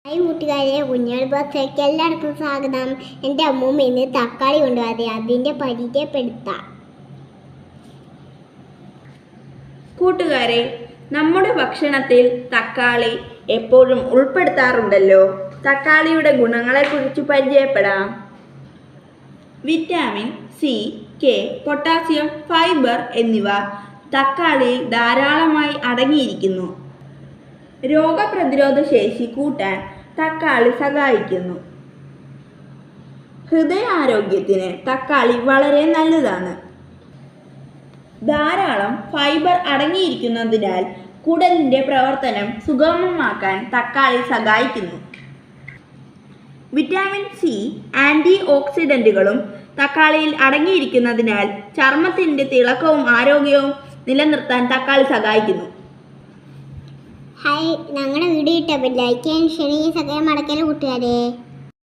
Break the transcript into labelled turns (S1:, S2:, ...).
S1: Hi കൂട്ടുകാരെ, കുഞ്ഞോൾ ബോക്സിലേക്ക് എല്ലാവർക്കും സ്വാഗതം. എൻ്റെ അമ്മൂമ്മ ഇന്ന് തക്കാളി കൊണ്ടുപോകാതെ അതിൻ്റെ പരിചയപ്പെടുത്താം.
S2: കൂട്ടുകാരെ, നമ്മുടെ ഭക്ഷണത്തിൽ തക്കാളി എപ്പോഴും ഉൾപ്പെടുത്താറുണ്ടല്ലോ. തക്കാളിയുടെ ഗുണങ്ങളെക്കുറിച്ച് പരിചയപ്പെടാം. Vitamin C, K, potassium, fibre എന്നിവ തക്കാളിയിൽ ധാരാളമായി അടങ്ങിയിരിക്കുന്നു. രോഗപ്രതിരോധ ശേഷി കൂട്ടാൻ തക്കാളി സഹായിക്കുന്നു. ഹൃദയാരോഗ്യത്തിന് തക്കാളി വളരെ നല്ലതാണ്. ധാരാളം ഫൈബർ അടങ്ങിയിരിക്കുന്നതിനാൽ കുടലിൻ്റെ പ്രവർത്തനം സുഗമമാക്കാൻ തക്കാളി സഹായിക്കുന്നു. വിറ്റാമിൻ സി, ആൻറ്റി ഓക്സിഡൻറ്റുകളും തക്കാളിയിൽ അടങ്ങിയിരിക്കുന്നതിനാൽ ചർമ്മത്തിൻ്റെ തിളക്കവും ആരോഗ്യവും നിലനിർത്താൻ തക്കാളി സഹായിക്കുന്നു.
S1: ഹായ്, ഞങ്ങളുടെ വീഡിയോ ഇഷ്ടപ്പെട്ടില്ല, ലൈക്ക് ചെയ്യാൻ ഷെയർ ചെയ്യാൻ സഹായം മടക്കല്ലേ കൂട്ടുകാരെ.